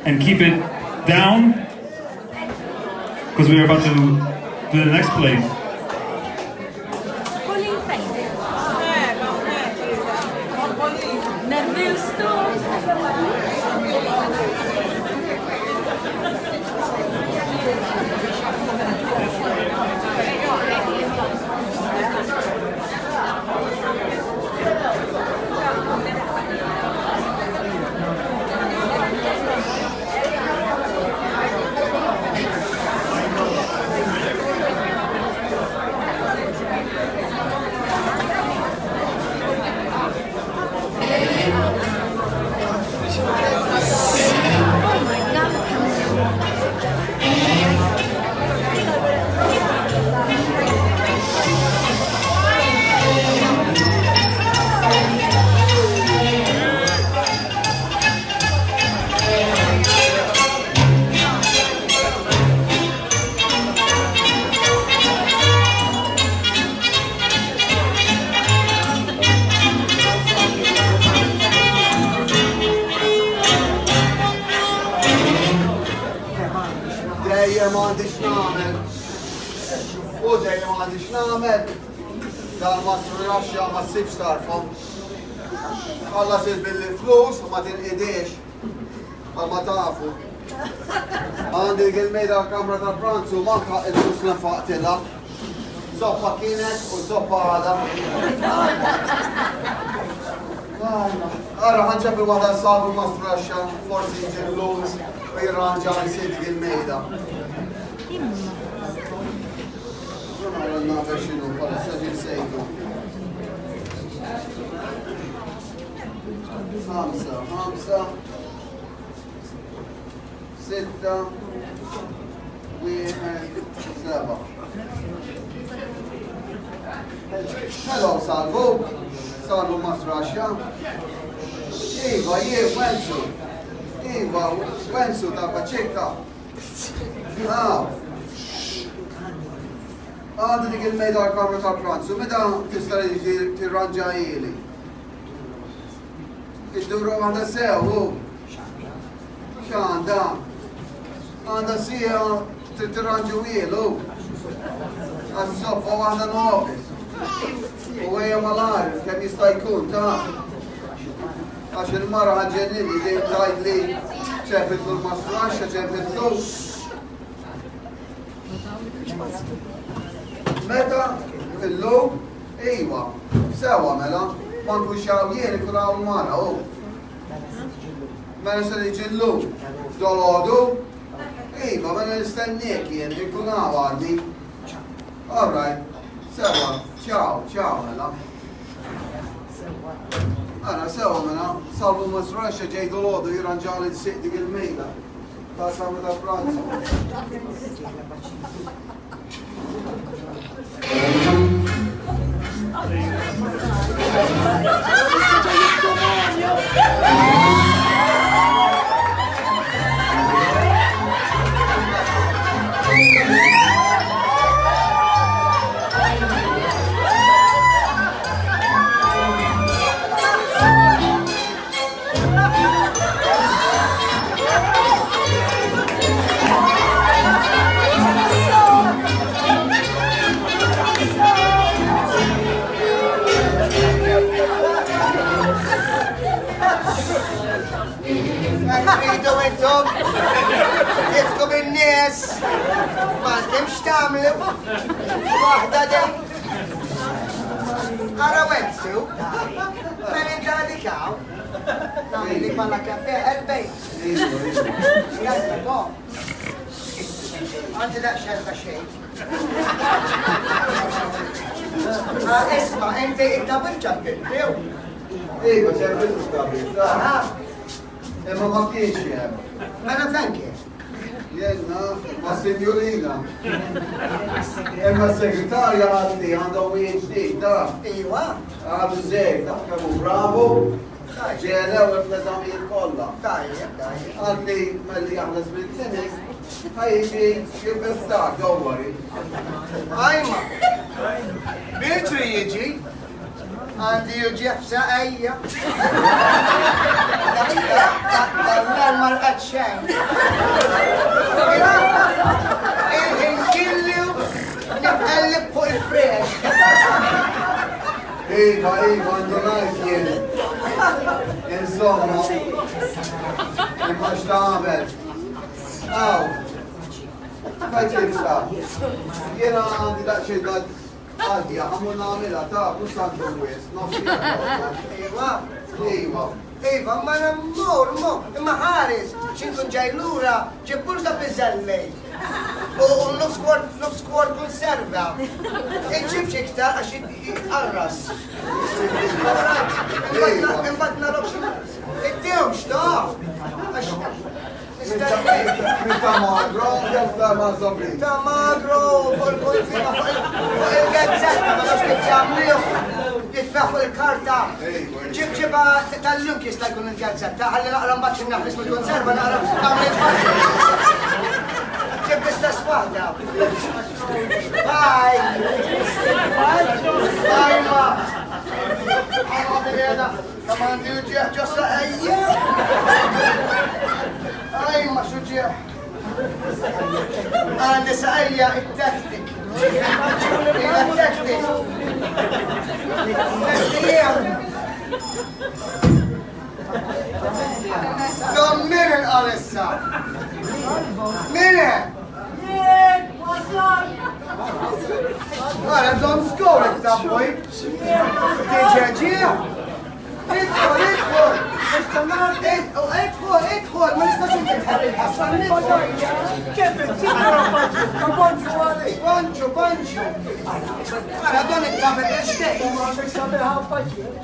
and keep it down, because we are about to do the next play. Ma s-sibx tarfom. Alla sir bil-flus u ma tinqidiex. Għal-ma tafu. Għandi il-mejda kamra ta' pranzu manka il-flus l-infaqtila. Zoppa kienet u zoppa għada. Għara ħanġab il-wada Salvu ma straxxa, forsi ġil-flus u jirranġa għal-sid il-mejda. Għanna biex pala s-sagġil sejdu. خمسة ستة واحد سبعة. Hello, Salvu. Salvu Masrasha. Iva, Wenzu. Iva, Wenzu ta' Pacifka. Għandu dik il-mejda għal-kamra ta' pranzu, meta tista' tirranġa ili. Id-duru għanda sew, xanda, għanda sija tirranġu ilu, għas-soppa għanda nofis, u għeja malar, kem jista' jkun, ta' għax il-mara ħagġenini, dejjem tajt li ċepit l-mastraxa, ċepit l Meta, il-lum, iwa, sewa mela, manku xaw jien ikun għaw l-mara, Mela se liġi l-lum, dolodu, iva, mela nistennek jien ikun għaw għadni. All right, sewa, ciao mela. Għana sewa mela, Salvu Masrasha ġej dolodu jiranġali t-siq dik il-mejda. Ta' samra ta' pranzu. Tridu intom, jitkom in-nies, m'għandhomx tagħmlu, waħda dejn. Ara Wenzu, men indradikaw, nagħmilli bħala kafe erbejn. Jalla bo. Għandi daqsxerba xejn. Isma' inti It-Tabib ġabbiltew. Iva, ċempit It-Tabib, Emma ma kienx jem. Mela fejn kien? Jenna, ma sinjurina. Emma segretarja għaddi għandha PhD, da. Iwa. Għadu zek, da kemmu bravo. Ġele u l-flezamijiet kollha. Tajjeb. Għaddi melli jaħles bil-klinik, ħajġi jibbestak, don't worry. Ajma. Biltri jiġi. Għandi uġefsa ejja. Iva, ndonajt jien. Insomma. Imma x'tagħmel. Aw. Pacifka. Jiena għandi daqsxejn għadja, għamur nagħmilha ta' mhux tant wis. Iva, Iva. Iva, ma nammur, imma ħares, xinkun ġaj lura, ġibbur da bizzellej. U nofs kwart konserva. Iġib xiktar għax jitqarras. Imbagħad narok id-dewx, ta' għax Mita magro, jafta ma' zobri. ta' magro, fuq il-gazzetta, ma nafx kif jagħmluh. Jitfa' fuq il-karta. Ġibġiba tal-lum jista' jkun il-gazzetta, ħalli naqra mbagħad xi naħbis mill-konserva naqra tagħmel ġib l-istess waħda. Bye! Bye, ma! Għamma bil-jeda, kamandi uġieħ ġossa ejja! Ajma xuġieħ! Għandi saqajja it-taktik. Il-taktik. Dom minin għalissa! Minin! Għara, dom skor it-taboj! Tiġeġieħ! Idħol! Idħol! Ma nistax intħarri ħassan idħol! Kif Banċu! Għara, don it-tabet ixtej!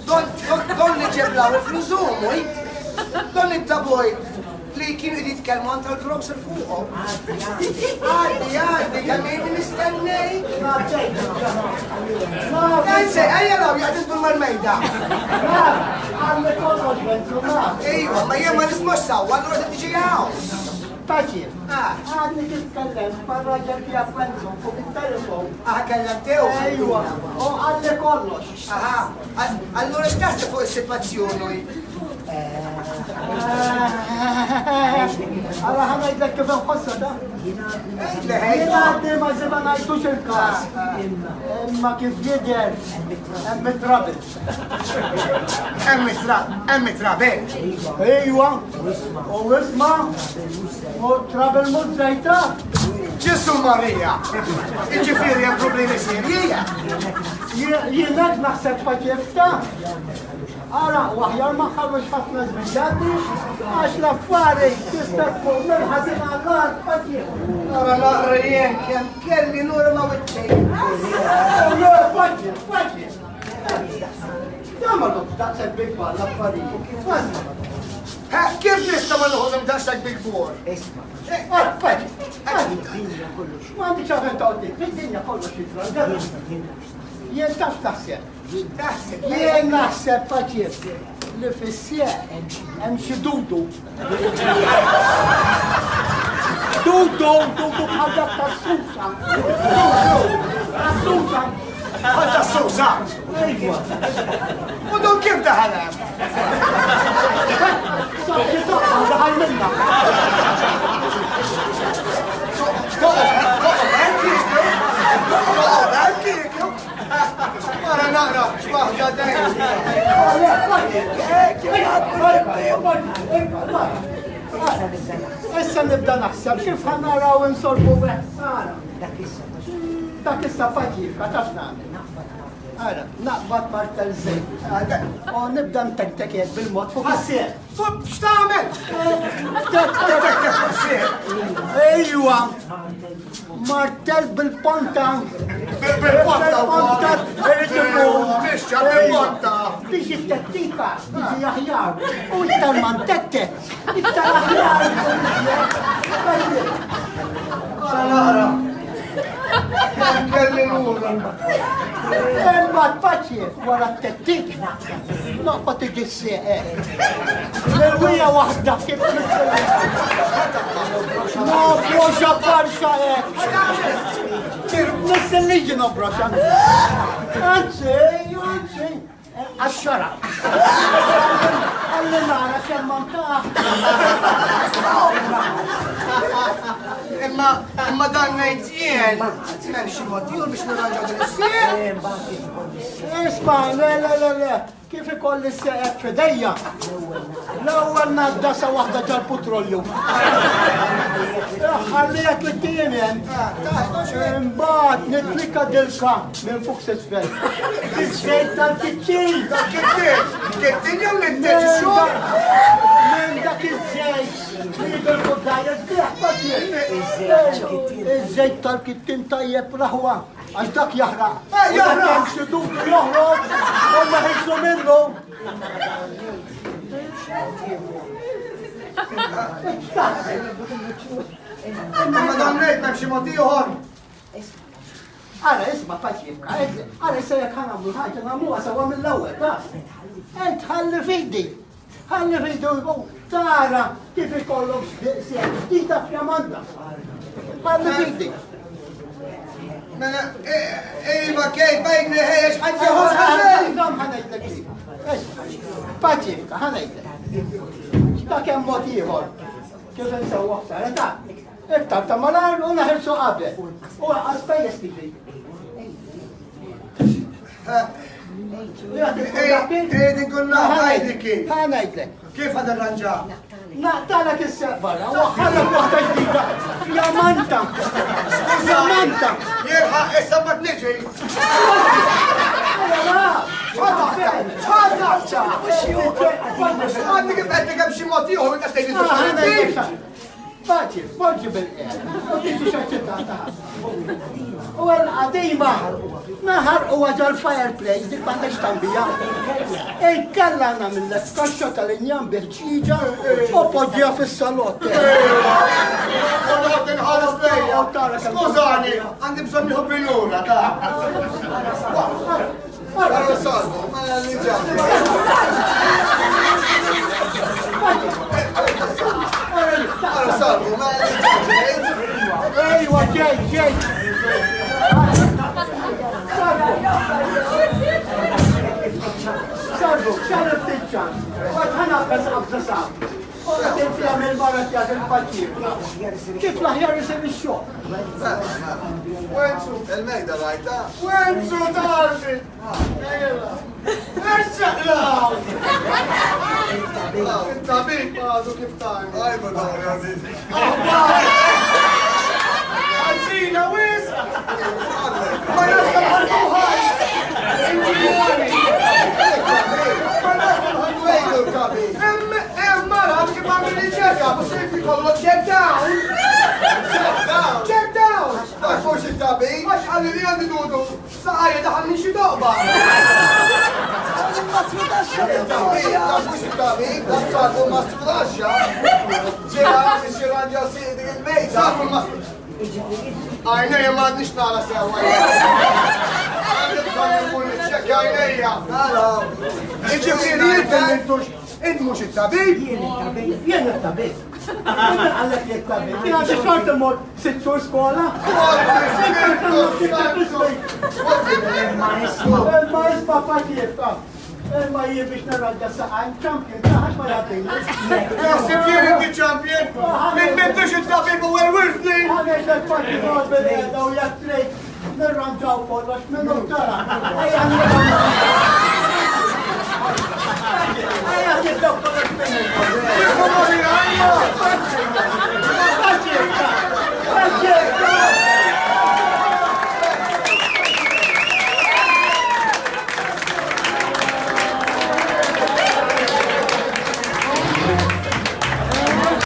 Don li ġeblaw fl-użumu! Don it-taboj li kienu jitkellmu għan tal-grocer fuqhom. Għaddi, għamini nistennej. Għanse, għajja law, jgħaddu mal-mejda. Ejwa, ma jemma nismux sawa, għallura t-tiġi għaw. Pacif, għadni titkellem par-raġel tijak Wenzu fuq il-telefon. Kellamtew? Ejwa, u għalli kollox. Allura x'taħseb fuq is-sitwazzjoni? Għara ħanajdlek kif nħossa da? Jena għaddi ma zima najdux il-kas. Imma kif jider, emmi trabil. Emmi trabil? Ejwa, u isma, u trabil muzzajta. Ġesu Marija! Iġifiri hemm problemi serjija? Jena naħseb Pacifka. Ara, waħjar ma ħarrux ħafna żbiġati, għax l-affari tista' tkun mill-ħażin għall-għar Pacifka. Ara naqra jien kemm kelli nur ma wiċċej. Pacif. Jamma daqseg big bar l-affarijiet, kif għandna? Kif nista' ma noħodhom daqshekk big bor? Pacif, m'għandi ċafen tawdik, fid-dinja kollox jitran, jien taf taħseb. Jien naħseb Pacif li fis-sieq hemm xi dudu. Dudu bħal dak tas-susa. Tas-susa. Ħaġa s-susa! Ejwa. U dun kif daħalem? Saħħi toqgħod daħal minna. Ara naqra, x'waħda dejjem. Issa nibda naħseb kif ħanaraw insolvu beħsara. Dak issa Pacifka taf nagħmel. Ara, naqbad martel żejt. U nibda ntektekiet bil-mod fuq is-sieq. Fuq x'tagħmel? Ejwa! Martel bil-ponta. Bil-ponta. Mixċa bil-ponta. Biex it-tettika tiġi aħjar. U iktar man tettek. Iktar aħjar. Ara naqra. Kelli nur. Imma Pacif wara t-tettik. Naqba tiġi s-sieq. L-wija wahda kif ma broxa barxa Nisselliġi no broxa. Anzi. Għaxxara. Għalli nara kemman ta' imma dan ngħid jien. M'hemm xi mod ieħor biex nirranġaw din is-sieq. Isma, le, kif ikolli s-seqet fidejja? L-ewwel naddasa waħda ġal-putrolju. Ħallija t-tiemen. Imbagħad nitlika dilka minn fuq s-isfel. Iż-żejt tal-kiċċin. Kittin jew l-intieġ xogħol? Minn dak iż-żejt. Iż-żejt tal-kittin tajjeb raħwa. Għax dak jaħraq. Jaħraq! Xiduklu joħroġ, u maħiġlu minnu. Imma dan ngħid m'hemm xi mod ieħor. Ara, isma' Pacifka, ara se jekk ħanamlu ħaġa nagħmluha sewwa mill-ewwel, taf. Ent ħalli fidi, tara kif ikollok sieq ġdida f'Jamanda. Ħalli fidi. Mela, iva kejf bejni ħejjex ħaġa ħaġa. ħanajdlek li. Pacifka, ħanajdlek. Ta' kemm mod ieħor. Kif insewwa ħsara ta' iktar ta' malar u naħilsu qabel. U għaspejjeż tiġi. Ejdi kunna ħajdi kif. Ħanajdlek. Kif għad arranġa? Naqtalek is-seq barra, u ħallek waħda ġdida. F'Jamanta. F'Jamanta. Jirħaq, issa ma t-niġi. Għaddi kif għeddi kif xi mod ieħor inta tgħid Faċil, poġġi bil-qed. U tiġi xaċċettata. U għal-qadima, naħar u għaġa l-fireplace, dik banda xtambija. Ej, kalla għanna mill-lef kaxxa tal-injan bil-ċiġa u poġġija fis-salott. Skużani, għandi bżonn nieħu bil-ura, ta' Għara Salvu, ma li ġabri. Għara Salvu, ma li ġabri. Ejwa, ġej. Salvu, xarif tiċċan. Għad ħana bħes għabza sab. Għad inflam il-marra tjad il-Pacifka. Kif laħjar jisir il-xok? Wenzu, Il-mejda rajta? Wenzu darbi! Erċaqlaw! It-Tabib għadu kif tani. Aj, ma dawri għaziz. Għazina wis! Ma nasta ħallu ħaj! Inġinjoni! Ma nasta ħallu Fejdu l-kabib. Mara, kif għamil il-ċekka, mux jibbi kollu check down! Check down! Għax mux il-tabib. Għax għalli li għandi dudu, saqajja daħalni xi doqba! Il-tabib, għax mux il-tabib. Għax Salvu ma strudaxxa. Ġeħa, xirranġa sidi il-mejda. Għajnejja ma għadnix nara sewa. Għandi bżon jkun il-ċekka għajnejja. Iġifieri jitellintux, int mux il-tabib? Jien il-tabib. Għallek li il-tabib. Jien għaddi xort imot 6 xhur skola. Il-marisma Pacifka. Ma jien biex narradda saqajn champion, taħax ma jgħaddejna. Jassib jien inti champion, minn mentux il-tabib u għal-wirtli! Għanex l-Pacifka bil-għeda u jattrejt nirranġaw kollox minnu tara. Ejja nibdaw kollox minnu.